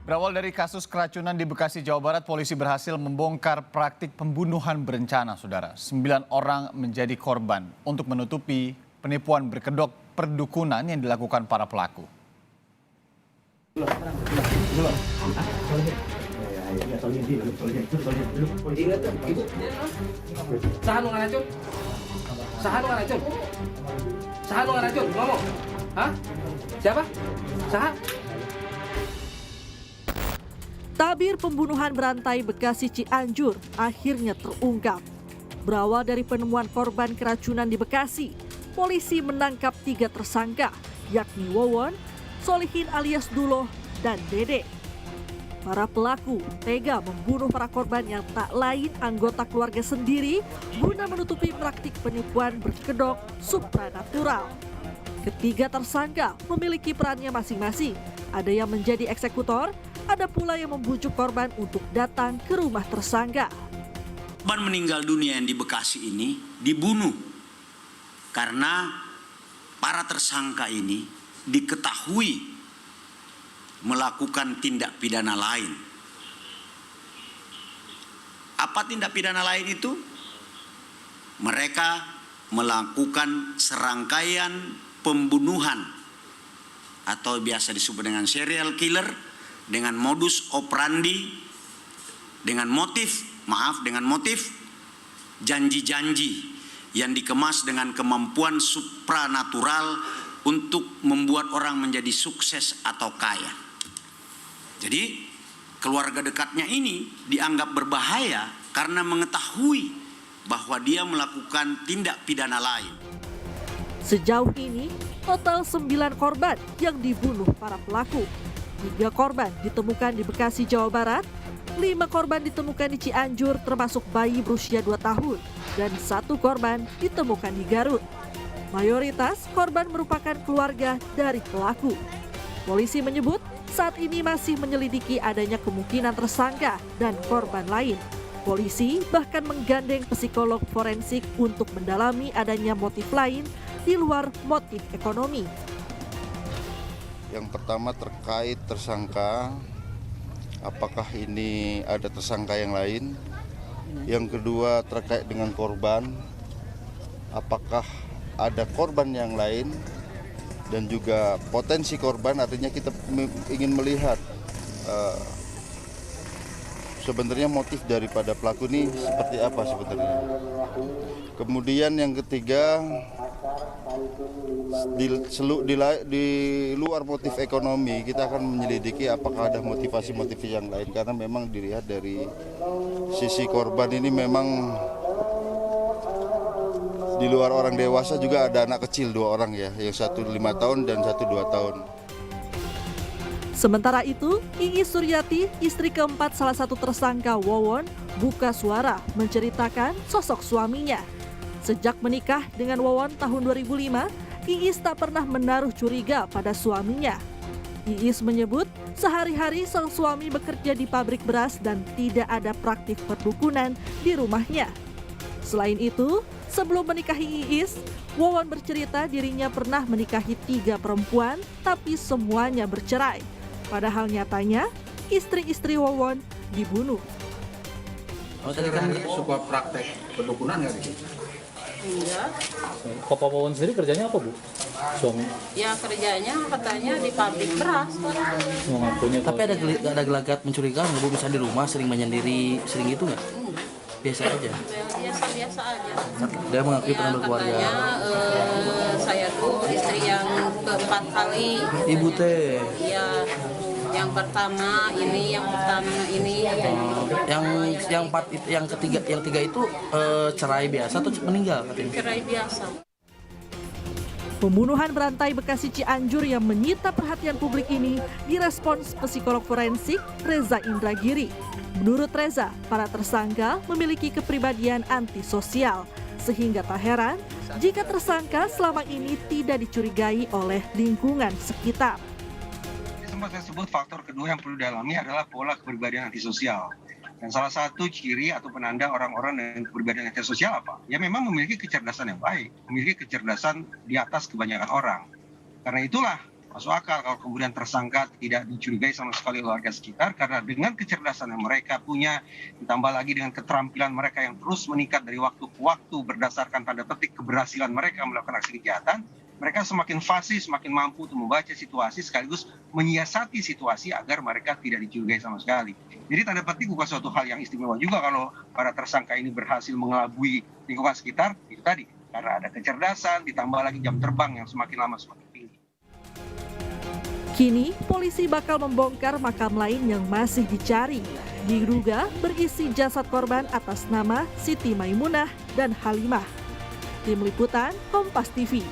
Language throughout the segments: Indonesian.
Berawal dari kasus keracunan di Bekasi, Jawa Barat, polisi berhasil membongkar praktik pembunuhan berencana, saudara. 9 orang menjadi korban untuk menutupi penipuan berkedok perdukunan yang dilakukan para pelaku. Sahan racun, ngomong. Hah? Siapa? Sahan? Tabir pembunuhan berantai Bekasi Cianjur akhirnya terungkap. Berawal dari penemuan korban keracunan di Bekasi, polisi menangkap 3 tersangka, yakni Wawon, Solihin alias Duloh, dan Dede. Para pelaku tega membunuh para korban yang tak lain anggota keluarga sendiri guna menutupi praktik penipuan berkedok supranatural. Ketiga tersangka memiliki perannya masing-masing. Ada yang menjadi eksekutor, ada pula yang membujuk korban untuk datang ke rumah tersangka. Korban meninggal dunia yang di Bekasi ini dibunuh karena para tersangka ini diketahui melakukan tindak pidana lain. Apa tindak pidana lain itu? Mereka melakukan serangkaian pembunuhan atau biasa disebut dengan serial killer dengan modus operandi, dengan motif janji-janji yang dikemas dengan kemampuan supranatural untuk membuat orang menjadi sukses atau kaya. Jadi keluarga dekatnya ini dianggap berbahaya karena mengetahui bahwa dia melakukan tindak pidana lain. Sejauh ini, total 9 korban yang dibunuh para pelaku. 3 korban ditemukan di Bekasi, Jawa Barat, 5 korban ditemukan di Cianjur termasuk bayi berusia 2 tahun, dan 1 korban ditemukan di Garut. Mayoritas korban merupakan keluarga dari pelaku. Polisi menyebut saat ini masih menyelidiki adanya kemungkinan tersangka dan korban lain. Polisi bahkan menggandeng psikolog forensik untuk mendalami adanya motif lain di luar motif ekonomi. Yang pertama terkait tersangka, apakah ini ada tersangka yang lain? Yang kedua terkait dengan korban, apakah ada korban yang lain? Dan juga potensi korban, artinya kita ingin melihat sebenarnya motif daripada pelaku ini seperti apa sebenarnya. Kemudian yang ketiga, di luar motif ekonomi kita akan menyelidiki apakah ada motivasi-motivasi yang lain, karena memang dilihat dari sisi korban ini memang di luar orang dewasa juga ada anak kecil 2 orang ya, yang satu 5 tahun dan satu 2 tahun. Sementara itu, Iis Suryati, istri keempat salah satu tersangka Wawon, buka suara menceritakan sosok suaminya. Sejak menikah dengan Wawon tahun 2005, Iis tak pernah menaruh curiga pada suaminya. Iis menyebut sehari-hari sang suami bekerja di pabrik beras dan tidak ada praktik perdukunan di rumahnya. Selain itu, sebelum menikahi Iis, Wawon bercerita dirinya pernah menikahi 3 perempuan, tapi semuanya bercerai. Padahal nyatanya, istri-istri Wawon dibunuh. Oh, tadi kan sebuah praktek perdukunan nggak gitu? Enggak. Papa Wawon sendiri kerjanya apa, Bu? Suami? Ya kerjanya katanya di pabrik beras. Oh, ngakunya. Tapi ada gelagat mencurigakan nggak, Bu? Misalnya di rumah sering menyendiri, sering gitu nggak? Biasa aja? Biasa-biasa aja. Dia mengakui Ya, pernah berkeluarga. katanya saya tuh istri yang keempat kali. Ibu teh? Iya. Yang pertama ini, yang pertama ini. Yang ketiga itu cerai biasa atau meninggal katanya? Cerai biasa. Pembunuhan berantai Bekasi Cianjur yang menyita perhatian publik ini direspons psikolog forensik Reza Indragiri. Menurut Reza, para tersangka memiliki kepribadian antisosial, sehingga tak heran jika tersangka selama ini tidak dicurigai oleh lingkungan sekitar. Sempat saya sebut faktor kedua yang perlu didalami adalah pola kepribadian antisosial. Dan salah satu ciri atau penanda orang-orang dengan kepribadian antisosial apa? Ya memang memiliki kecerdasan yang baik, memiliki kecerdasan di atas kebanyakan orang. Karena itulah Masuk akal kalau kemudian tersangka tidak dicurigai sama sekali oleh warga sekitar, karena dengan kecerdasan yang mereka punya, ditambah lagi dengan keterampilan mereka yang terus meningkat dari waktu ke waktu berdasarkan tanda petik keberhasilan mereka melakukan aksi kejahatan, mereka semakin fasih, semakin mampu untuk membaca situasi sekaligus menyiasati situasi agar mereka tidak dicurigai sama sekali. Jadi tanda petik bukan suatu hal yang istimewa juga kalau para tersangka ini berhasil mengelabui lingkungan sekitar, itu tadi, karena ada kecerdasan, ditambah lagi jam terbang yang semakin lama semakin tinggi. Kini, polisi bakal membongkar makam lain yang masih dicari. Diduga berisi jasad korban atas nama Siti Maimunah dan Halimah. Tim Liputan, Kompas TV.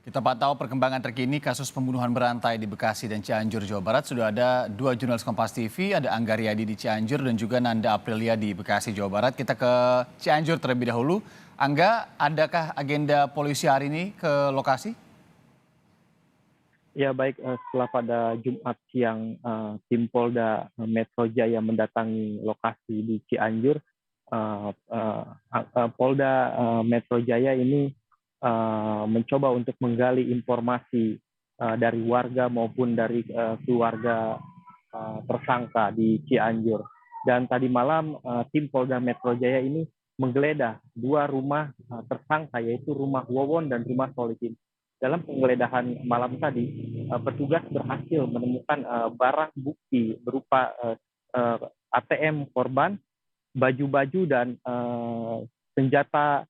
Kita pantau perkembangan terkini kasus pembunuhan berantai di Bekasi dan Cianjur, Jawa Barat. Sudah ada 2 jurnalis Kompas TV, ada Angga Riyadi di Cianjur dan juga Nanda Aprilia di Bekasi, Jawa Barat. Kita ke Cianjur terlebih dahulu. Angga, adakah agenda polisi hari ini ke lokasi? Ya baik, setelah pada Jumat siang tim Polda Metro Jaya mendatangi lokasi di Cianjur, Polda Metro Jaya ini mencoba untuk menggali informasi dari warga maupun dari keluarga tersangka di Cianjur. Dan tadi malam tim Polda Metro Jaya ini menggeledah 2 rumah tersangka, yaitu rumah Wawon dan rumah Solihin. Dalam penggeledahan malam tadi, petugas berhasil menemukan barang bukti berupa ATM korban, baju-baju dan senjata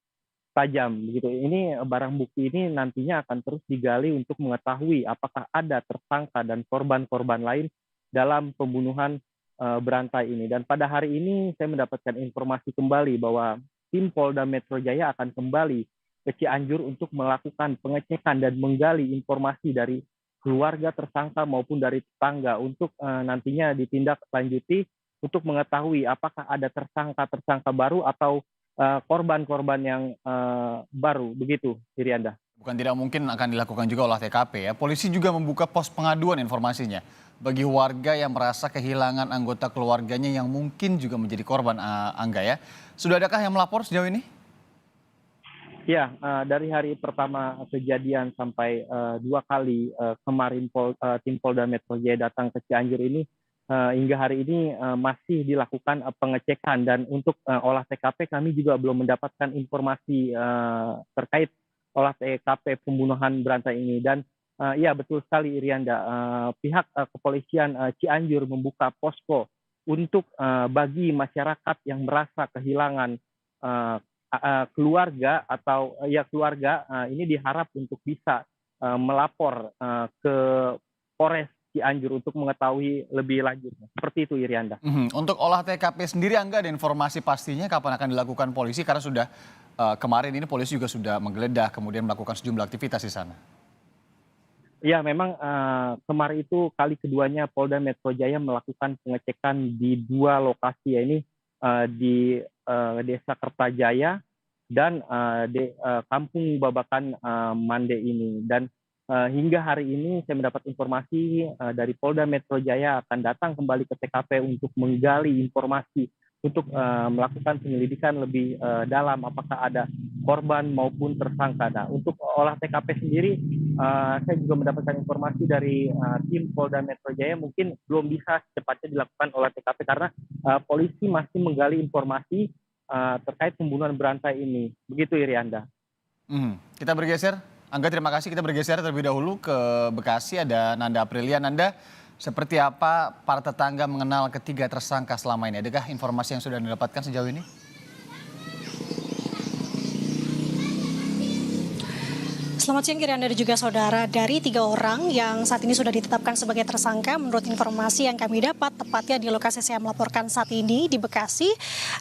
tajam. Begitu. Ini barang bukti ini nantinya akan terus digali untuk mengetahui apakah ada tersangka dan korban-korban lain dalam pembunuhan berantai ini. Dan pada hari ini saya mendapatkan informasi kembali bahwa tim Polda Metro Jaya akan kembali ke Cianjur untuk melakukan pengecekan dan menggali informasi dari keluarga tersangka maupun dari tetangga untuk nantinya ditindaklanjuti untuk mengetahui apakah ada tersangka baru atau korban-korban yang baru. Begitu, Irianda. Bukan tidak mungkin akan dilakukan juga olah TKP ya. Polisi juga membuka pos pengaduan informasinya bagi warga yang merasa kehilangan anggota keluarganya yang mungkin juga menjadi korban, Angga ya. Sudah adakah yang melapor sejauh ini? Ya, dari hari pertama kejadian sampai 2 kali kemarin tim Polda Metro Jaya datang ke Cianjur ini, hingga hari ini masih dilakukan pengecekan. Dan untuk olah TKP kami juga belum mendapatkan informasi terkait olah TKP pembunuhan berantai ini. Dan ya betul sekali Irianda, pihak kepolisian Cianjur membuka posko untuk bagi masyarakat yang merasa kehilangan keluarga atau keluarga ini diharap untuk bisa melapor ke Polres Cianjur untuk mengetahui lebih lanjut. Seperti itu Irianda. Untuk olah TKP sendiri Angga, ada informasi pastinya kapan akan dilakukan polisi karena sudah kemarin ini polisi juga sudah menggeledah kemudian melakukan sejumlah aktivitas di sana. Ya memang kemarin itu kali keduanya Polda Metro Jaya melakukan pengecekan di 2 lokasi, ya ini di Desa Kertajaya dan Kampung Babakan Mande ini. Dan hingga hari ini saya mendapat informasi dari Polda Metro Jaya akan datang kembali ke TKP untuk menggali informasi untuk melakukan penyelidikan lebih dalam apakah ada korban maupun tersangka. Nah, untuk olah TKP sendiri saya juga mendapatkan informasi dari tim Polda Metro Jaya mungkin belum bisa secepatnya dilakukan olah TKP karena polisi masih menggali informasi terkait pembunuhan berantai ini. Begitu Irianda. Kita bergeser, Angga terima kasih. Kita bergeser terlebih dahulu ke Bekasi, ada Nanda Aprilia. Nanda, seperti apa para tetangga mengenal ketiga tersangka selama ini? Adakah informasi yang sudah didapatkan sejauh ini? Selamat siang Irianda dan juga saudara. Dari 3 orang yang saat ini sudah ditetapkan sebagai tersangka menurut informasi yang kami dapat tepatnya di lokasi saya melaporkan saat ini di Bekasi,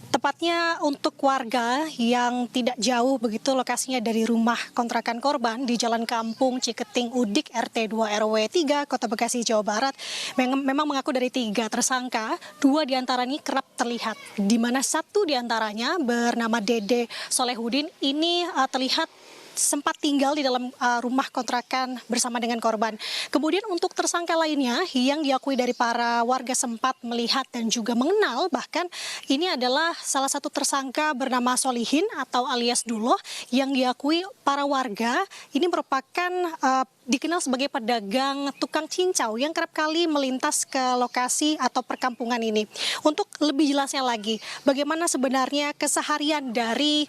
tepatnya untuk warga yang tidak jauh begitu lokasinya dari rumah kontrakan korban di Jalan Kampung Ciketing Udik RT 2 RW 3 Kota Bekasi Jawa Barat memang mengaku dari 3 tersangka, 2 diantaranya kerap terlihat, di mana 1 diantaranya bernama Dede Solehudin ini terlihat sempat tinggal di dalam rumah kontrakan bersama dengan korban. Kemudian untuk tersangka lainnya yang diakui dari para warga sempat melihat dan juga mengenal, bahkan ini adalah salah satu tersangka bernama Solihin atau alias Duloh yang diakui para warga ini merupakan dikenal sebagai pedagang tukang cincau yang kerap kali melintas ke lokasi atau perkampungan ini. Untuk lebih jelasnya lagi, bagaimana sebenarnya keseharian dari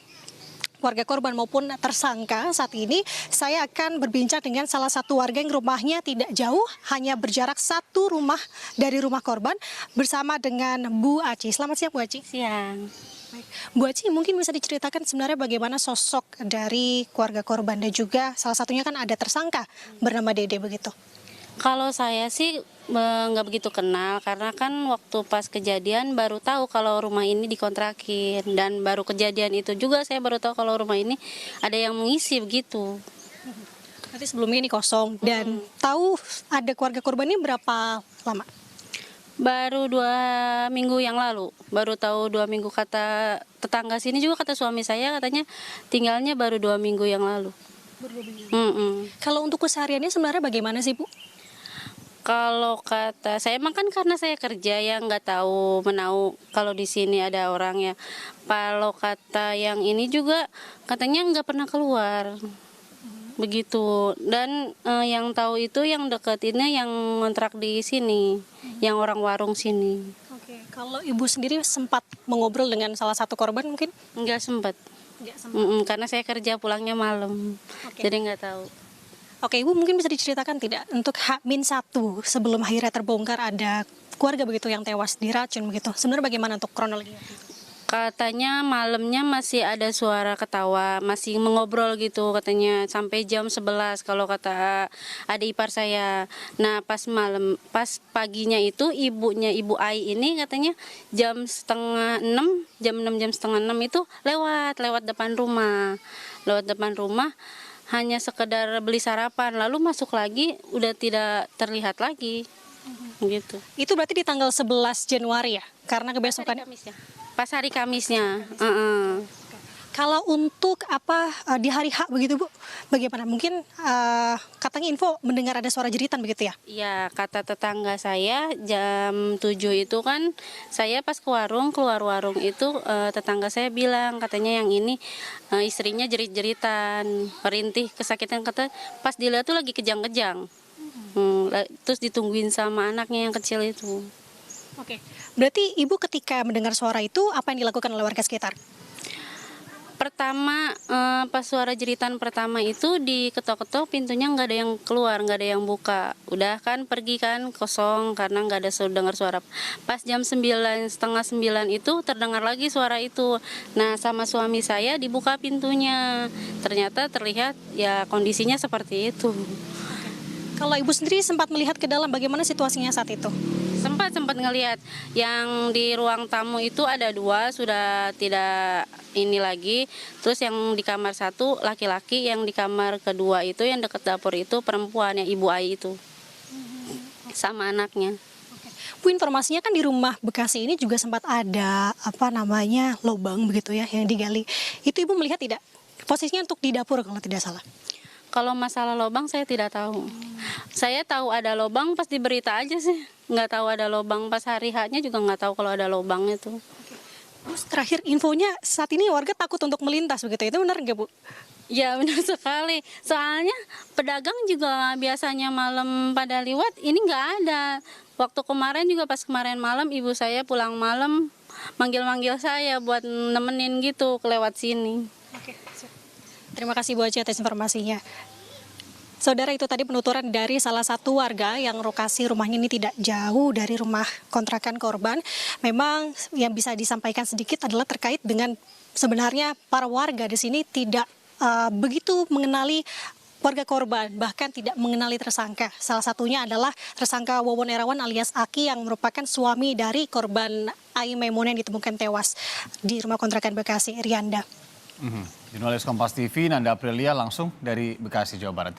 warga korban maupun tersangka saat ini, saya akan berbincang dengan salah satu warga yang rumahnya tidak jauh, hanya berjarak satu rumah dari rumah korban, bersama dengan Bu Aci. Selamat siang Bu Aci. Siang. Baik. Bu Aci, mungkin bisa diceritakan sebenarnya bagaimana sosok dari keluarga korban dan juga salah satunya kan ada tersangka bernama Dede begitu. Kalau saya sih nggak begitu kenal, karena kan waktu pas kejadian baru tahu kalau rumah ini dikontrakin, dan baru kejadian itu juga saya baru tahu kalau rumah ini ada yang mengisi begitu. Berarti sebelumnya ini kosong dan tahu ada keluarga korban ini berapa lama? Baru 2 minggu yang lalu, baru tahu 2 minggu. Kata tetangga sini juga, kata suami saya katanya tinggalnya baru 2 minggu yang lalu. Kalau untuk kesehariannya sebenarnya bagaimana sih Bu? Kalau kata saya emang kan karena saya kerja ya nggak tahu menau kalau di sini ada orang ya. Kalau kata yang ini juga katanya nggak pernah keluar begitu. Dan yang tahu itu yang deket ini yang ngontrak di sini, yang orang warung sini. Oke, kalau Ibu sendiri sempat mengobrol dengan salah satu korban mungkin? Nggak sempat. Karena saya kerja pulangnya malam, jadi nggak tahu. Oke, Ibu mungkin bisa diceritakan tidak untuk H-1 sebelum akhirnya terbongkar ada keluarga begitu yang tewas diracun begitu. Sebenarnya bagaimana untuk kronologinya? Katanya malamnya masih ada suara ketawa, masih mengobrol gitu katanya sampai jam 11 kalau kata adik ipar saya. Nah pas paginya itu ibunya Ibu Ai ini katanya jam 5:30, jam 6 jam 5:30 itu lewat depan rumah. Lewat depan rumah hanya sekedar beli sarapan, lalu masuk lagi udah tidak terlihat lagi. Gitu. Itu berarti di tanggal 11 Januari ya? Karena kebesokan pas hari Kamisnya. Kalau untuk di hari H begitu Bu, bagaimana? Mungkin katanya info mendengar ada suara jeritan begitu ya? Iya, kata tetangga saya jam 7 itu kan saya pas keluar warung itu tetangga saya bilang katanya yang ini istrinya jerit-jeritan, merintih kesakitan, kata pas dilihat tuh lagi kejang-kejang. Terus ditungguin sama anaknya yang kecil itu. Oke, berarti Ibu ketika mendengar suara itu apa yang dilakukan oleh warga sekitar? Pertama pas suara jeritan pertama itu diketok-ketok, pintunya nggak ada yang keluar, nggak ada yang buka. Udah kan pergi kan kosong karena nggak ada dengar suara. Pas jam 9, setengah 9 itu terdengar lagi suara itu. Nah sama suami saya dibuka pintunya, ternyata terlihat ya kondisinya seperti itu. Kalau Ibu sendiri sempat melihat ke dalam, bagaimana situasinya saat itu? Sempat ngelihat yang di ruang tamu itu ada 2 sudah tidak ini lagi, terus yang di kamar 1 laki-laki, yang di kamar kedua itu yang dekat dapur itu perempuan, yang Ibu Ai itu sama anaknya. Bu, informasinya kan di rumah Bekasi ini juga sempat ada lubang begitu ya yang digali. Itu Ibu melihat tidak? Posisinya untuk di dapur kalau tidak salah. Kalau masalah lubang saya tidak tahu. Saya tahu ada lubang pas di berita aja sih. Nggak tahu ada lubang pas hari H-nya juga nggak tahu kalau ada lubang itu. Terus terakhir infonya saat ini warga takut untuk melintas begitu, itu benar nggak Bu? Ya benar sekali. Soalnya pedagang juga biasanya malam pada lewat, ini nggak ada. Waktu kemarin juga pas kemarin malam ibu saya pulang malam manggil-manggil saya buat nemenin gitu kelewat sini. Oke. Terima kasih Bu Aci atas informasinya. Saudara, itu tadi penuturan dari salah satu warga yang lokasi rumahnya ini tidak jauh dari rumah kontrakan korban. Memang yang bisa disampaikan sedikit adalah terkait dengan sebenarnya para warga di sini tidak begitu mengenali warga korban, bahkan tidak mengenali tersangka. Salah satunya adalah tersangka Wawon Erawan alias Aki yang merupakan suami dari korban Ai Maimunah yang ditemukan tewas di rumah kontrakan Bekasi, Rianda. Jurnalis Kompas TV Nanda Aprilia langsung dari Bekasi, Jawa Barat.